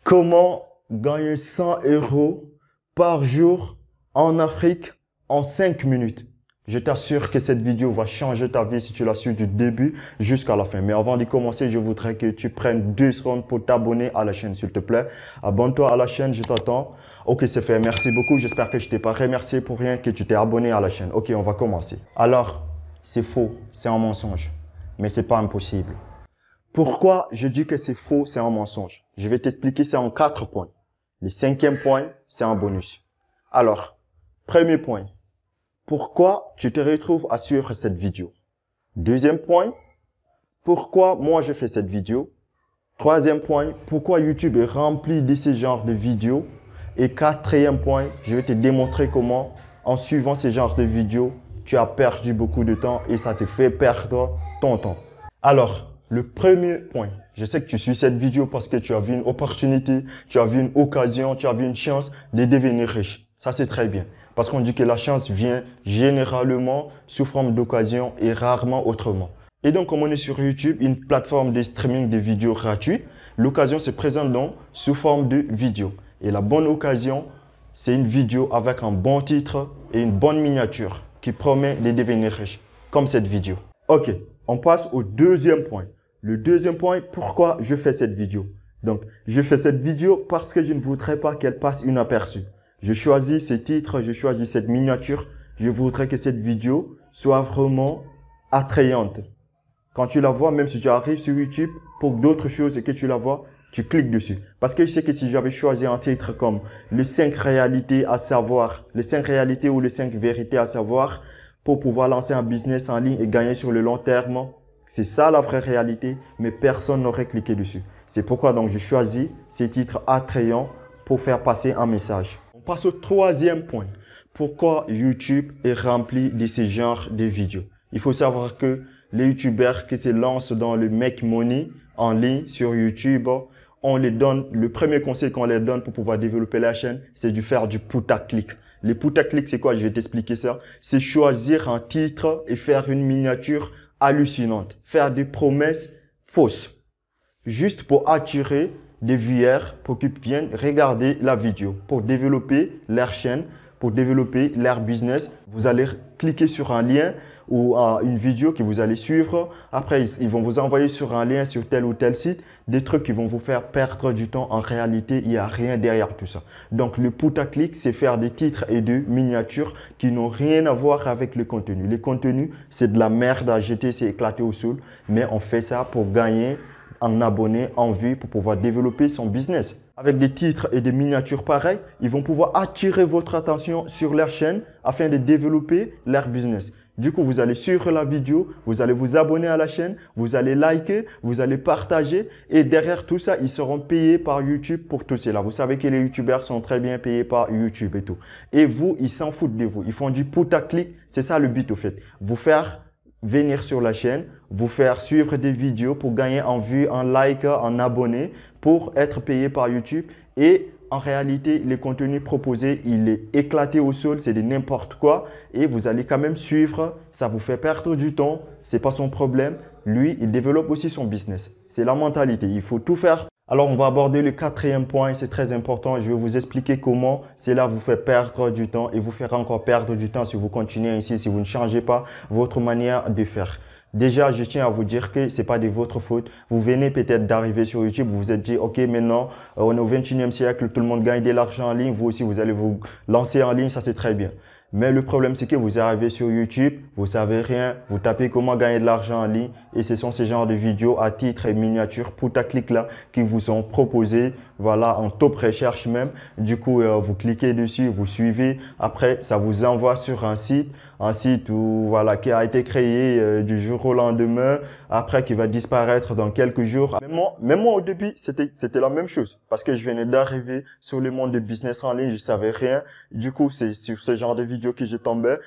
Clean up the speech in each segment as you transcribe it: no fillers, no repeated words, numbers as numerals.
Comment gagner 100 € par jour en Afrique en 5 minutes? Je t'assure que cette vidéo va changer ta vie si tu la suis du début jusqu'à la fin. Mais avant d'y commencer, je voudrais que tu prennes 2 secondes pour t'abonner à la chaîne, s'il te plaît. Abonne-toi à la chaîne, je t'attends. Ok, c'est fait. Merci beaucoup. J'espère que je t'ai pas remercié pour rien, que tu t'es abonné à la chaîne. Ok, on va commencer. Alors, c'est faux, c'est un mensonge. Mais c'est pas impossible. Pourquoi je dis que c'est faux, c'est un mensonge? Je vais t'expliquer ça en 4 points. Le 5e point, c'est un bonus. Alors, premier point. Pourquoi tu te retrouves à suivre cette vidéo? Deuxième point. Pourquoi moi je fais cette vidéo? Troisième point. Pourquoi YouTube est rempli de ce genre de vidéos? Et quatrième point, je vais te démontrer comment, en suivant ce genre de vidéos, tu as perdu beaucoup de temps et ça te fait perdre ton temps. Alors, le premier point, je sais que tu suis cette vidéo parce que tu as vu une opportunité, tu as vu une occasion, tu as vu une chance de devenir riche. Ça, c'est très bien. Parce qu'on dit que la chance vient généralement sous forme d'occasion et rarement autrement. Et donc, comme on est sur YouTube, une plateforme de streaming de vidéos gratuit, l'occasion se présente donc sous forme de vidéo. Et la bonne occasion, c'est une vidéo avec un bon titre et une bonne miniature qui promet de devenir riche, comme cette vidéo. Ok, on passe au deuxième point. Le deuxième point, pourquoi je fais cette vidéo? Donc, je fais cette vidéo parce que je ne voudrais pas qu'elle passe inaperçue. Je choisis ce titre, je choisis cette miniature. Je voudrais que cette vidéo soit vraiment attrayante. Quand tu la vois, même si tu arrives sur YouTube pour d'autres choses et que tu la vois, tu cliques dessus. Parce que je sais que si j'avais choisi un titre comme les 5 réalités à savoir, les 5 réalités ou les 5 vérités à savoir pour pouvoir lancer un business en ligne et gagner sur le long terme, c'est ça la vraie réalité, mais personne n'aurait cliqué dessus. C'est pourquoi donc j'ai choisi ces titres attrayants pour faire passer un message. On passe au troisième point. Pourquoi YouTube est rempli de ce genre de vidéos? Il faut savoir que les YouTubers qui se lancent dans le make money en ligne sur YouTube, on les donne, le premier conseil qu'on leur donne pour pouvoir développer la chaîne, c'est de faire du putaclic. Les putaclic, c'est quoi? Je vais t'expliquer ça. C'est choisir un titre et faire une miniature hallucinante. Faire des promesses fausses. Juste pour attirer des viewers pour qu'ils viennent regarder la vidéo. Pour développer leur chaîne, pour développer leur business, vous allez cliquer sur un lien ou une vidéo que vous allez suivre. Après, ils vont vous envoyer sur un lien sur tel ou tel site, des trucs qui vont vous faire perdre du temps. En réalité, il n'y a rien derrière tout ça. Donc, le putaclic, c'est faire des titres et des miniatures qui n'ont rien à voir avec le contenu. Le contenu, c'est de la merde à jeter, c'est éclaté au sol. Mais on fait ça pour gagner en abonnés, en vues, pour pouvoir développer son business. Avec des titres et des miniatures pareils, ils vont pouvoir attirer votre attention sur leur chaîne afin de développer leur business. Du coup, vous allez suivre la vidéo, vous allez vous abonner à la chaîne, vous allez liker, vous allez partager et derrière tout ça, ils seront payés par YouTube pour tout cela. Vous savez que les YouTubers sont très bien payés par YouTube et tout. Et vous, ils s'en foutent de vous. Ils font du putaclic. C'est ça le but au fait. Vous faire venir sur la chaîne, vous faire suivre des vidéos pour gagner en vues, en like, en abonnés, pour être payé par YouTube. Et en réalité, le contenu proposé, il est éclaté au sol, c'est de n'importe quoi. Et vous allez quand même suivre, ça vous fait perdre du temps, c'est pas son problème. Lui, il développe aussi son business. C'est la mentalité, il faut tout faire. Alors, on va aborder le quatrième point, c'est très important. Je vais vous expliquer comment cela vous fait perdre du temps et vous fera encore perdre du temps si vous continuez ainsi, si vous ne changez pas votre manière de faire. Déjà, je tiens à vous dire que c'est pas de votre faute. Vous venez peut-être d'arriver sur YouTube, vous vous êtes dit, OK, maintenant, on est au 21e siècle, tout le monde gagne de l'argent en ligne. Vous aussi, vous allez vous lancer en ligne, ça c'est très bien. Mais le problème, c'est que vous arrivez sur YouTube, vous savez rien, vous tapez comment gagner de l'argent en ligne et ce sont ces genres de vidéos à titre et miniature putaclic là qui vous sont proposés, voilà, en top recherche même. Du coup, vous cliquez dessus, vous suivez. Après, ça vous envoie sur un site où, voilà, qui a été créé du jour au lendemain, après qui va disparaître dans quelques jours. Même moi au début, c'était la même chose parce que je venais d'arriver sur le monde du business en ligne, je savais rien. Du coup, c'est sur ce genre de vidéo que je tombais.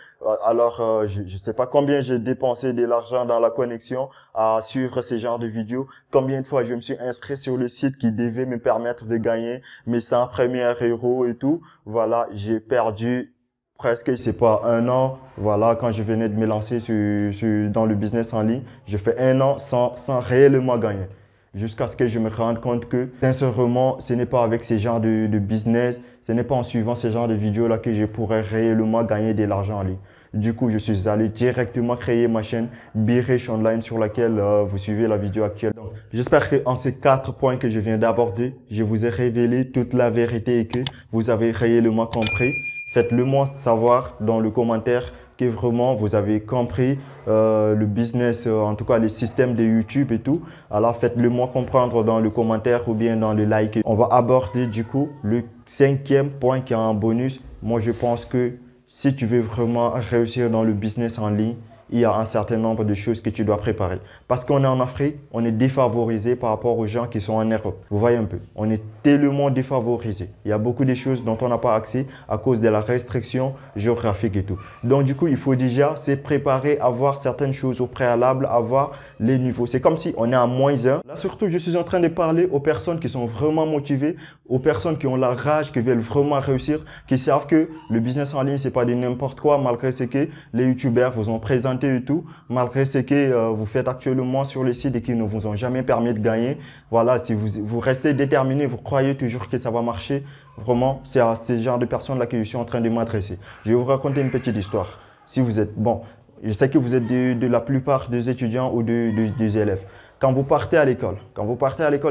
Alors, je sais pas combien j'ai dépensé de l'argent dans la connexion à suivre ces genres de vidéos. Combien de fois je me suis inscrit sur le site qui devait me permettre de gagner mes 100 premiers euros et tout. Voilà, j'ai perdu presque, c'est pas un an. Voilà, quand je venais de me lancer dans le business en ligne, j'ai fait un an sans réellement gagner. jusqu'à ce que je me rende compte que, sincèrement, ce n'est pas avec ces genres de business, ce n'est pas en suivant ces genres de vidéos-là que je pourrais réellement gagner de l'argent en ligne. Du coup, je suis allé directement créer ma chaîne BeRich Online sur laquelle vous suivez la vidéo actuelle. J'espère qu'en ces 4 points que je viens d'aborder, je vous ai révélé toute la vérité et que vous avez réellement compris. Faites-le moi savoir dans le commentaire que vraiment vous avez compris le business, en tout cas les systèmes de YouTube et tout. Alors faites-le moi comprendre dans le commentaire ou bien dans le like. On va aborder du coup le 5e point qui est un bonus. Moi je pense que si tu veux vraiment réussir dans le business en ligne, il y a un certain nombre de choses que tu dois préparer. Parce qu'on est en Afrique, on est défavorisé par rapport aux gens qui sont en Europe. Vous voyez un peu, on est tellement défavorisé. Il y a beaucoup de choses dont on n'a pas accès à cause de la restriction géographique et tout. Donc du coup, il faut déjà se préparer à voir certaines choses au préalable, à voir les niveaux. C'est comme si on est à -1. Là surtout, je suis en train de parler aux personnes qui sont vraiment motivées, aux personnes qui ont la rage, qui veulent vraiment réussir, qui savent que le business en ligne, c'est pas de n'importe quoi, malgré ce que les youtubeurs vous ont présenté et tout, malgré ce que vous faites actuellement sur les sites et qui ne vous ont jamais permis de gagner. Voilà, si vous restez déterminé, vous croyez toujours que ça va marcher, vraiment, c'est à ce genre de personnes-là que je suis en train de m'adresser. Je vais vous raconter une petite histoire. Si vous êtes, bon, je sais que vous êtes de la plupart des étudiants ou des élèves. Quand vous partez à l'école,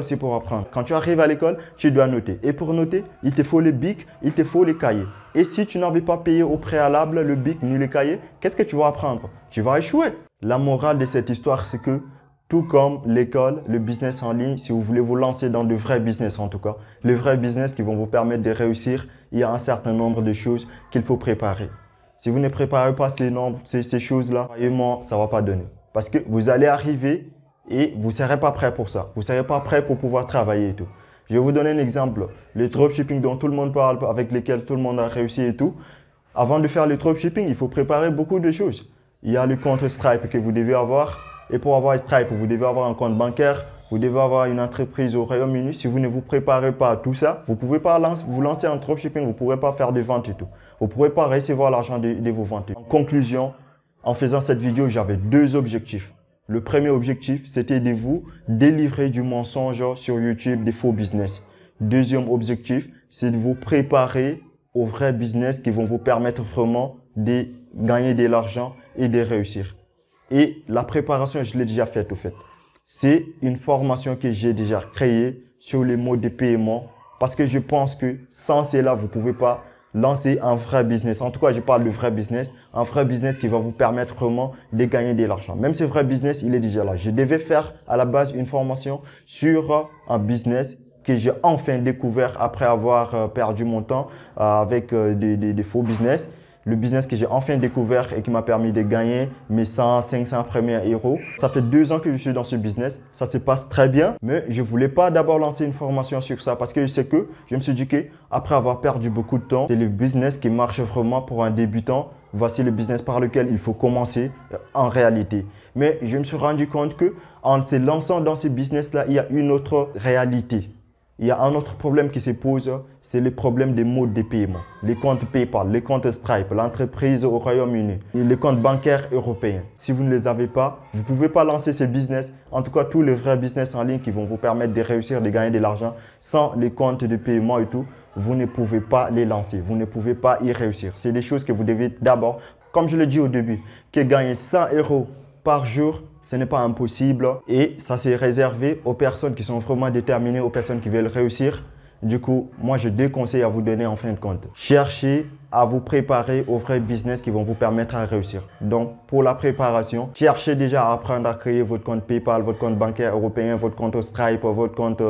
c'est pour apprendre. Quand tu arrives à l'école, tu dois noter. Et pour noter, il te faut le bic, il te faut les cahiers. Et si tu n'avais pas payé au préalable le bic ni les cahiers, qu'est-ce que tu vas apprendre? Tu vas échouer. La morale de cette histoire, c'est que tout comme l'école, le business en ligne, si vous voulez vous lancer dans de vrais business en tout cas, les vrais business qui vont vous permettre de réussir, il y a un certain nombre de choses qu'il faut préparer. Si vous ne préparez pas ces choses-là, croyez-moi, ça ne va pas donner. Parce que vous allez arriver et vous ne serez pas prêt pour ça. Vous ne serez pas prêt pour pouvoir travailler et tout. Je vais vous donner un exemple. Le dropshipping dont tout le monde parle, avec lesquels tout le monde a réussi et tout. Avant de faire le dropshipping, il faut préparer beaucoup de choses. Il y a le compte Stripe que vous devez avoir. Et pour avoir Stripe, vous devez avoir un compte bancaire. Vous devez avoir une entreprise au Royaume-Uni. Si vous ne vous préparez pas à tout ça, vous ne pouvez pas vous lancer en dropshipping. Vous ne pourrez pas faire de ventes et tout. Vous ne pourrez pas recevoir l'argent de vos ventes. En conclusion, en faisant cette vidéo, j'avais 2 objectifs. Le premier objectif, c'était de vous délivrer du mensonge sur YouTube, des faux business. Deuxième objectif, c'est de vous préparer aux vrais business qui vont vous permettre vraiment de gagner de l'argent et de réussir. Et la préparation, je l'ai déjà faite au fait. C'est une formation que j'ai déjà créée sur les modes de paiement parce que je pense que sans cela, vous ne pouvez pas lancer un vrai business. En tout cas, je parle de vrai business. Un vrai business qui va vous permettre vraiment de gagner de l'argent. Même ce vrai business, il est déjà là. Je devais faire à la base une formation sur un business que j'ai enfin découvert après avoir perdu mon temps avec des faux business. Le business que j'ai enfin découvert et qui m'a permis de gagner mes 100, 500 premiers euros. Ça fait 2 ans que je suis dans ce business. Ça se passe très bien, mais je ne voulais pas d'abord lancer une formation sur ça parce que je me suis dit qu'après avoir perdu beaucoup de temps, c'est le business qui marche vraiment pour un débutant. Voici le business par lequel il faut commencer en réalité. Mais je me suis rendu compte qu'en se lançant dans ce business-là, il y a une autre réalité. Il y a un autre problème qui se pose, c'est le problème des modes de paiement. Les comptes PayPal, les comptes Stripe, l'entreprise au Royaume-Uni, les comptes bancaires européens. Si vous ne les avez pas, vous ne pouvez pas lancer ces business. En tout cas, tous les vrais business en ligne qui vont vous permettre de réussir, de gagner de l'argent sans les comptes de paiement et tout, vous ne pouvez pas les lancer. Vous ne pouvez pas y réussir. C'est des choses que vous devez d'abord, comme je l'ai dit au début, que gagner 100 euros par jour, ce n'est pas impossible et ça c'est réservé aux personnes qui sont vraiment déterminées, aux personnes qui veulent réussir. Du coup, moi je déconseille à vous donner en fin de compte. Cherchez à vous préparer aux vrais business qui vont vous permettre à réussir. Donc, pour la préparation, cherchez déjà à apprendre à créer votre compte PayPal, votre compte bancaire européen, votre compte Stripe, votre compte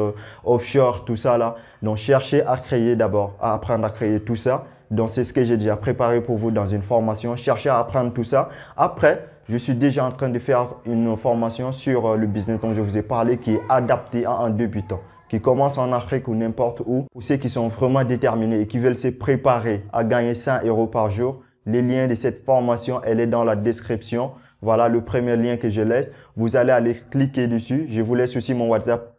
offshore, tout ça là. Donc, cherchez à créer d'abord, à apprendre à créer tout ça. Donc, c'est ce que j'ai déjà préparé pour vous dans une formation. Cherchez à apprendre tout ça. Après, je suis déjà en train de faire une formation sur le business dont je vous ai parlé qui est adapté à un débutant, qui commence en Afrique ou n'importe où, pour ceux qui sont vraiment déterminés et qui veulent se préparer à gagner 100 euros par jour. Les liens de cette formation, elle est dans la description. Voilà le premier lien que je laisse. Vous allez aller cliquer dessus. Je vous laisse aussi mon WhatsApp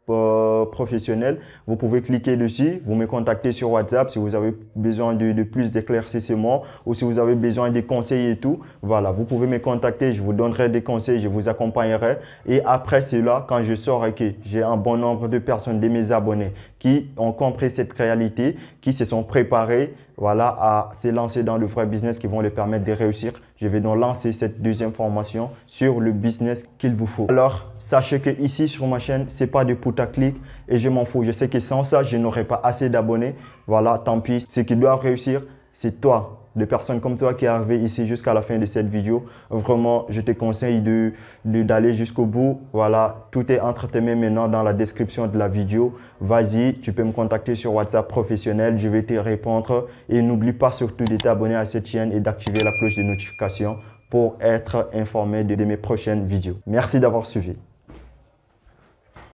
professionnel. Vous pouvez cliquer dessus, vous me contactez sur WhatsApp si vous avez besoin de plus d'éclaircissements ou si vous avez besoin de conseils et tout. Voilà, vous pouvez me contacter, je vous donnerai des conseils, je vous accompagnerai. Et après cela, quand je saurai que j'ai un bon nombre de personnes, de mes abonnés qui ont compris cette réalité, qui se sont préparés, voilà, à se lancer dans le vrai business qui vont les permettre de réussir, je vais donc lancer cette deuxième formation sur le business qu'il vous faut. Alors, sachez que ici sur ma chaîne, c'est pas de putaclic et je m'en fous. Je sais que sans ça, je n'aurai pas assez d'abonnés. Voilà, tant pis. Ce qui doit réussir, c'est toi. Des personnes comme toi qui est arrivé ici jusqu'à la fin de cette vidéo. Vraiment, je te conseille d'aller jusqu'au bout. Voilà, tout est entre tes mains maintenant dans la description de la vidéo. Vas-y, tu peux me contacter sur WhatsApp professionnel. Je vais te répondre. Et n'oublie pas surtout de t'abonner à cette chaîne et d'activer la cloche de notification pour être informé de mes prochaines vidéos. Merci d'avoir suivi.